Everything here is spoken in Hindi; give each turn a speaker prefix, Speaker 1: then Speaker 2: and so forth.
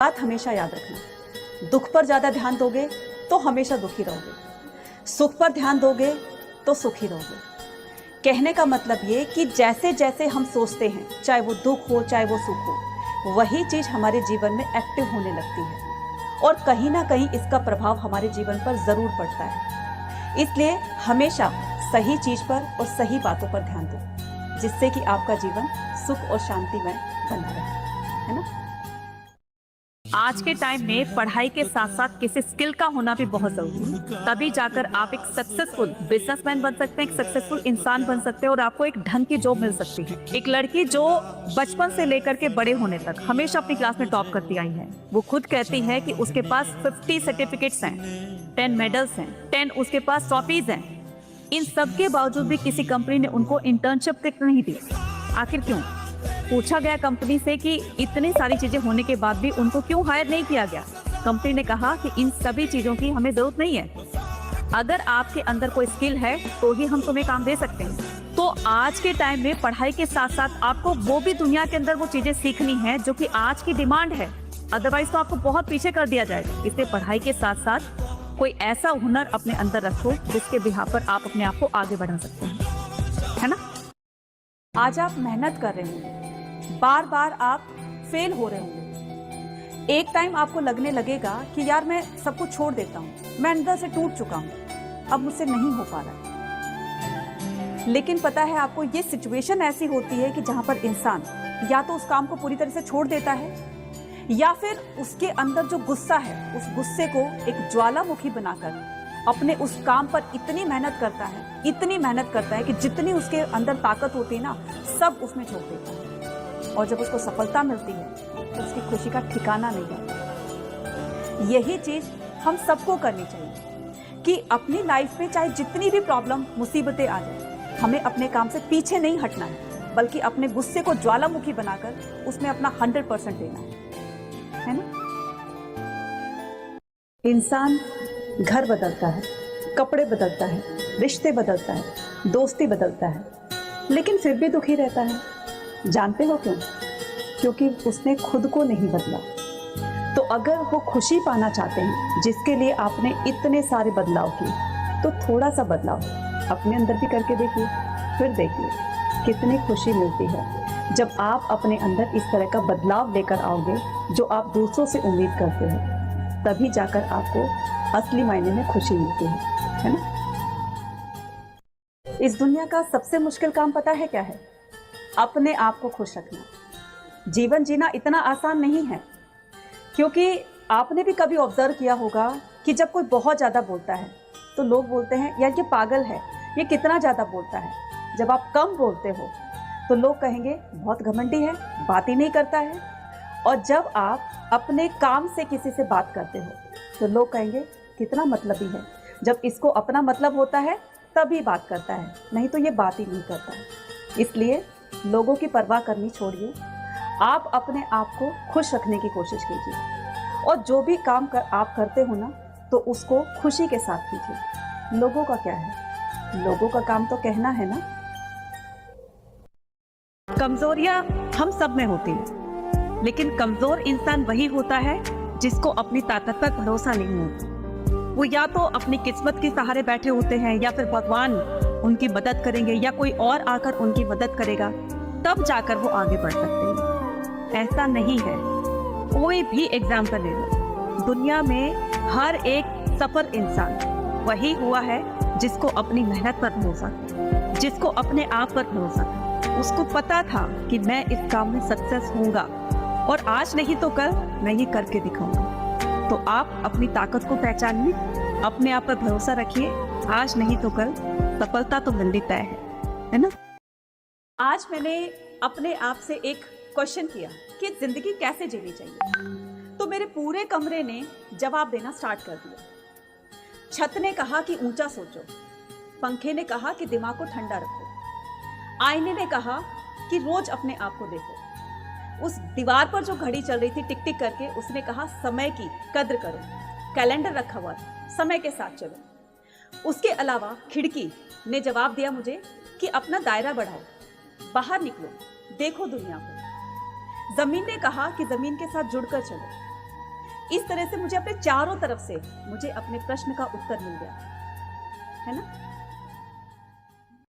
Speaker 1: बात हमेशा याद रखना, दुख पर ज्यादा ध्यान दोगे तो हमेशा दुखी रहोगे, सुख पर ध्यान दोगे तो सुखी रहोगे। कहने का मतलब ये कि जैसे जैसे हम सोचते हैं, चाहे वो दुख हो चाहे वो सुख हो, वही चीज हमारे जीवन में एक्टिव होने लगती है और कहीं ना कहीं इसका प्रभाव हमारे जीवन पर जरूर पड़ता है। इसलिए हमेशा सही चीज पर और सही बातों पर ध्यान दो, जिससे कि आपका जीवन सुख और शांतिमय बना रहे, है ना।
Speaker 2: आज के टाइम में पढ़ाई के साथ साथ किसी स्किल का होना भी बहुत जरूरी है, तभी जाकर आप एक सक्सेसफुल बिजनेसमैन बन सकते हैं, एक सक्सेसफुल इंसान बन सकते हैं और आपको एक ढंग की जॉब मिल सकती है। एक लड़की जो बचपन से लेकर के बड़े होने तक हमेशा अपनी क्लास में टॉप करती आई है, वो खुद कहती है कि उसके पास 50 सर्टिफिकेट्स हैं, 10 मेडल्स हैं, 10 उसके पास ट्रॉफीज हैं। इन सब के बावजूद भी किसी कंपनी ने उनको इंटर्नशिप तक नहीं दी। आखिर क्यों? पूछा गया कंपनी से कि इतनी सारी चीजें होने के बाद भी उनको क्यों हायर नहीं किया गया। कंपनी ने कहा कि इन सभी चीजों की हमें जरूरत नहीं है, अगर आपके अंदर कोई स्किल है तो ही हम तुम्हें काम दे सकते हैं। तो आज के टाइम में पढ़ाई के साथ साथ आपको वो भी दुनिया के अंदर वो चीजें सीखनी है जो कि आज की डिमांड है, अदरवाइज तो आपको बहुत पीछे कर दिया जाएगा। इसलिए पढ़ाई के साथ साथ कोई ऐसा हुनर अपने अंदर रखो जिसके बिहार पर आप अपने आप को आगे बढ़ा सकते हैं, है ना।
Speaker 1: आज आप मेहनत कर रहे होंगे, बार बार आप फेल हो रहे होंगे, एक टाइम आपको लगने लगेगा कि यार मैं सब कुछ छोड़ देता हूँ, मैं अंदर से टूट चुका हूँ, अब मुझसे नहीं हो पा रहा। लेकिन पता है आपको, ये सिचुएशन ऐसी होती है कि जहाँ पर इंसान या तो उस काम को पूरी तरह से छोड़ देता है या फिर उसके अंदर जो गुस्सा है उस गुस्से को एक ज्वालामुखी बनाकर अपने उस काम पर इतनी मेहनत करता है, इतनी मेहनत करता है कि जितनी उसके अंदर ताकत होती है ना, सब उसमें झोंक देता है। और जब उसको सफलता मिलती है तो उसकी खुशी का ठिकाना नहीं रहता। यही चीज हम सबको करनी चाहिए कि अपनी लाइफ में चाहे जितनी भी प्रॉब्लम मुसीबतें आ जाए, हमें अपने काम से पीछे नहीं हटना है, बल्कि अपने गुस्से को ज्वालामुखी बनाकर उसमें अपना 100% देना है ना। इंसान घर बदलता है, कपड़े बदलता है, रिश्ते बदलता है, दोस्ती बदलता है, लेकिन फिर भी दुखी रहता है। जानते हो क्यों? क्योंकि उसने खुद को नहीं बदला। तो अगर वो खुशी पाना चाहते हैं जिसके लिए आपने इतने सारे बदलाव किए, तो थोड़ा सा बदलाव अपने अंदर भी करके देखिए, फिर देखिए कितनी खुशी मिलती है जब आप अपने अंदर इस तरह का बदलाव लेकर आओगे जो आप दूसरों से उम्मीद करते हो। तभी जाकर आपको असली मायने में खुशी मिलती है ना। इस दुनिया का सबसे मुश्किल काम पता है क्या है? अपने आप को खुश रखना। जीवन जीना इतना आसान नहीं है, क्योंकि आपने भी कभी ऑब्जर्व किया होगा कि जब कोई बहुत ज़्यादा बोलता है तो लोग बोलते हैं यार ये पागल है, ये कितना ज़्यादा बोलता है। जब आप कम बोलते हो तो लोग कहेंगे बहुत घमंडी है, बात ही नहीं करता है। और जब आप अपने काम से किसी से बात करते हो तो लोग कहेंगे कितना मतलबी है, जब इसको अपना मतलब होता है तभी बात करता है, नहीं तो ये बात ही नहीं करता है। इसलिए लोगों की परवाह करनी छोड़िए, आप अपने आप को खुश रखने की कोशिश कीजिए और जो भी काम आप करते हो ना, तो उसको खुशी के साथ कीजिए। लोगों का क्या है, लोगों का काम तो कहना है ना।
Speaker 2: कमजोरियां हम सब में होती है, लेकिन कमजोर इंसान वही होता है जिसको अपनी ताकत पर भरोसा नहीं होता। वो या तो अपनी किस्मत के सहारे बैठे होते हैं या फिर भगवान उनकी मदद करेंगे या कोई और आकर उनकी मदद करेगा, तब जाकर वो आगे बढ़ सकते हैं। ऐसा नहीं है। कोई भी एग्जाम्पल ले लो, दुनिया में हर एक सफल इंसान वही हुआ है जिसको अपनी मेहनत पर भरोसा, जिसको अपने आप पर भरोसा। उसको पता था कि मैं इस काम में सक्सेस होऊंगा और आज नहीं तो कल मैं ये करके दिखाऊंगा। तो आप अपनी ताकत को पहचानिए, अपने आप पर भरोसा रखिए, आज नहीं तो कल सफलता तो मिलनी तय है ना।
Speaker 1: आज मैंने अपने आप से एक क्वेश्चन किया कि जिंदगी कैसे जीनी चाहिए, तो मेरे पूरे कमरे ने जवाब देना स्टार्ट कर दिया। छत ने कहा कि ऊंचा सोचो, पंखे ने कहा कि दिमाग को ठंडा रखो, आईने ने कहा कि रोज अपने आप को देखो, उस दीवार पर जो घड़ी चल रही थी टिक टिक करके, उसने कहा समय की कद्र करो, कैलेंडर रखा हुआ था, समय के साथ चलो। उसके अलावा खिड़की ने जवाब दिया मुझे कि अपना दायरा बढ़ाओ, बाहर निकलो, देखो दुनिया को। जमीन ने कहा कि जमीन के साथ जुड़कर चलो, इस तरह से मुझे अपने चारों तरफ से मुझे अपने प्रश्न का उत्तर मिल गया, है ना।